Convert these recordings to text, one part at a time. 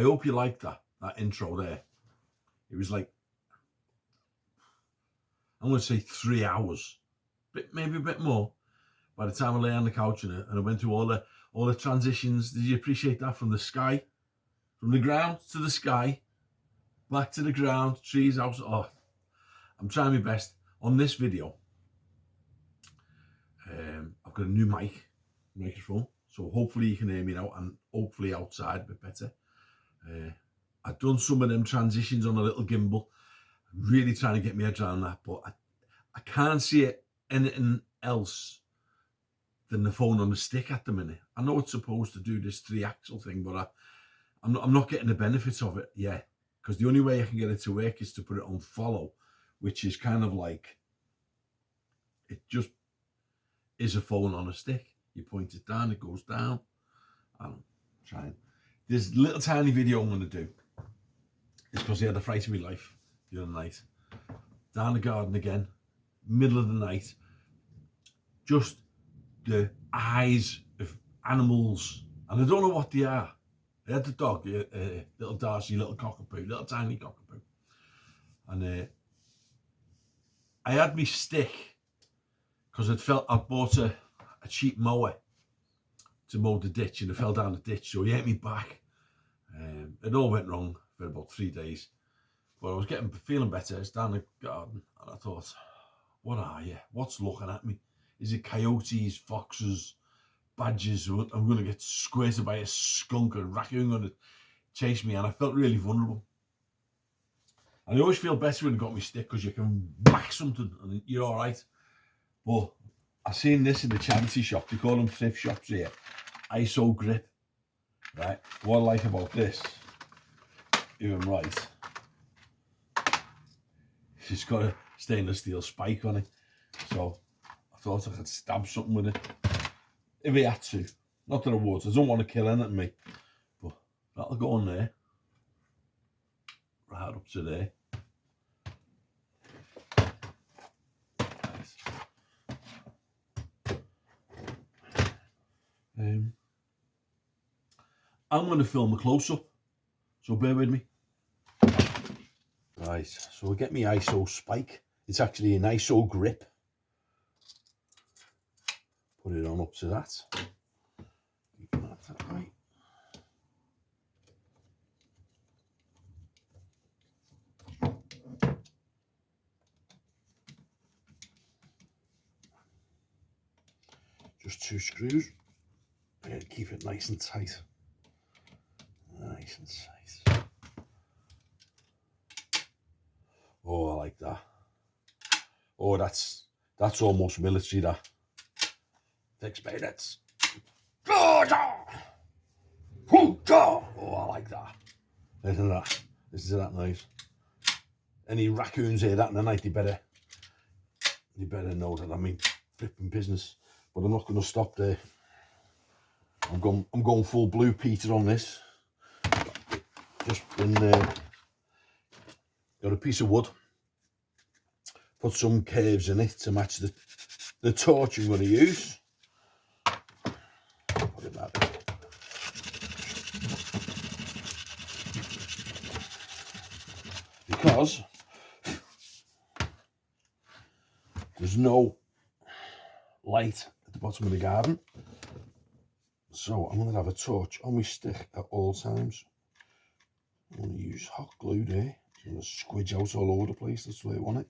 I hope you liked that intro there. It was like, I'm going to say 3 hours, maybe a bit more. By the time I lay on the couch and I went through all the transitions. Did you appreciate that? From the sky, from the ground to the sky, back to the ground, trees, house. Oh, I'm trying my best on this video. I've got a new microphone, so hopefully you can hear me now, and hopefully outside a bit better. I've done some of them transitions on a little gimbal. I'm really trying to get my head around that, but I can't see it anything else than the phone on the stick at the minute. I know it's supposed to do this 3-axle thing, but I'm not getting the benefits of it yet, because the only way I can get it to work is to put it on follow, which is kind of like, it just is a phone on a stick. You point it down, it goes down. I'm trying. This little tiny video I'm going to do is because I had a fright of my life the other night. Down the garden again, middle of the night. Just the eyes of animals, and I don't know what they are. I had the dog, little Darcy, little cockapoo, little tiny cockapoo, and I had my stick because I bought a cheap mower to mow the ditch, and it fell down the ditch, so he hit me back. It all went wrong for about 3 days, but I was feeling better. It's down the garden, and I thought, what are you? What's looking at me? Is it coyotes, foxes, badgers? I'm going to get squirted by a skunk, or a raccoon going to chase me, and I felt really vulnerable. And I always feel better when I got my stick, because you can whack something and you're all right. But I seen this in the charity shop. They call them thrift shops here. ISO grip, right? What I like about this, if I'm right, it's got a stainless steel spike on it. So I thought I could stab something with it if I had to. Not that I would. I don't want to kill anything, me. But that'll go on there. Right up to there. I'm going to film a close-up, so bear with me. Right, so we'll get my ISO spike. It's actually an ISO grip. Put it on up to that. That right. Just 2 screws. And keep it nice and tight. Nice and tight. Oh, I like that. Oh, that's almost military, that. Fixed bayonets. Oh, I like that. Listen to that. Listen to that noise. Any raccoons hear that in the night, you better know that I mean flipping business. But I'm not going to stop there. I'm going full Blue Peter on this. Just been got a piece of wood. Put some curves in it to match the torch I'm going to use. Put it that way. Because there's no light at the bottom of the garden. So I'm going to have a torch on my stick at all times. I'm going to use hot glue there. It's going to squidge out all over the place. That's the way I want it.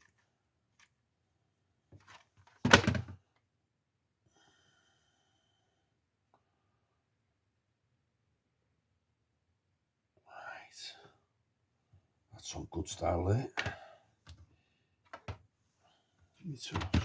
Right. That's some good style there. Give me a torch.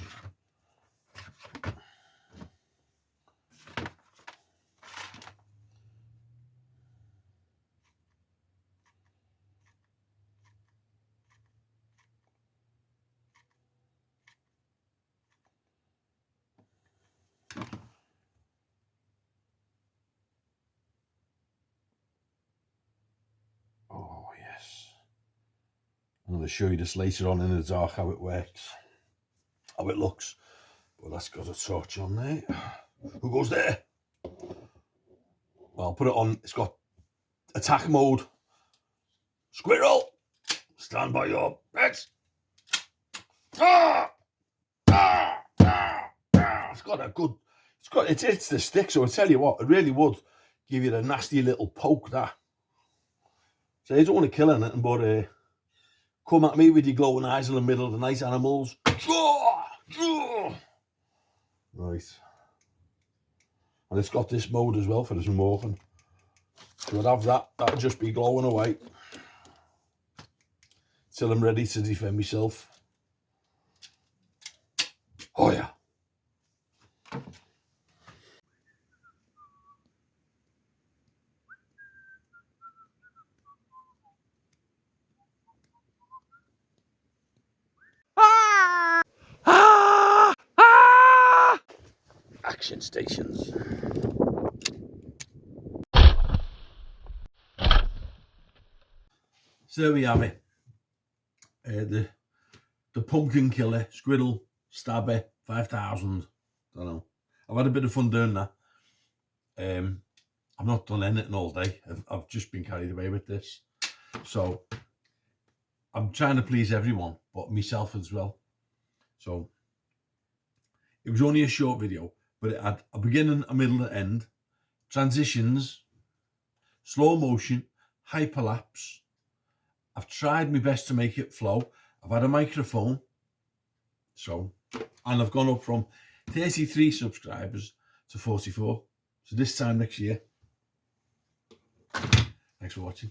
Oh yes. I'm going to show you this later on in the dark, how it works, how it looks. But that's got a torch on there. Who goes there? Well, I'll put it on. It's got attack mode Squirrel, stand by your pets. Ah! Ah! Ah! Ah! It's got a good, it's the stick, so I tell you what, it really would give you a nasty little poke, that. So you don't want to kill anything, but come at me with your glowing eyes in the middle of the night, animals. Right. And it's got this mode as well for the smoking. So I'd have that, that'll just be glowing away till I'm ready to defend myself. Oh yeah. Ah! Ah! Ah! Action stations. So there we have it. The pumpkin killer, squirrel, stabber, 5,000. I don't know. I've had a bit of fun doing that. I've not done anything all day. I've just been carried away with this. So I'm trying to please everyone, but myself as well. So it was only a short video, but it had a beginning, a middle, and end, transitions, slow motion, hyperlapse. I've tried my best to make it flow. I've had a microphone. So, and I've gone up from 33 subscribers to 44. So this time next year. Thanks for watching.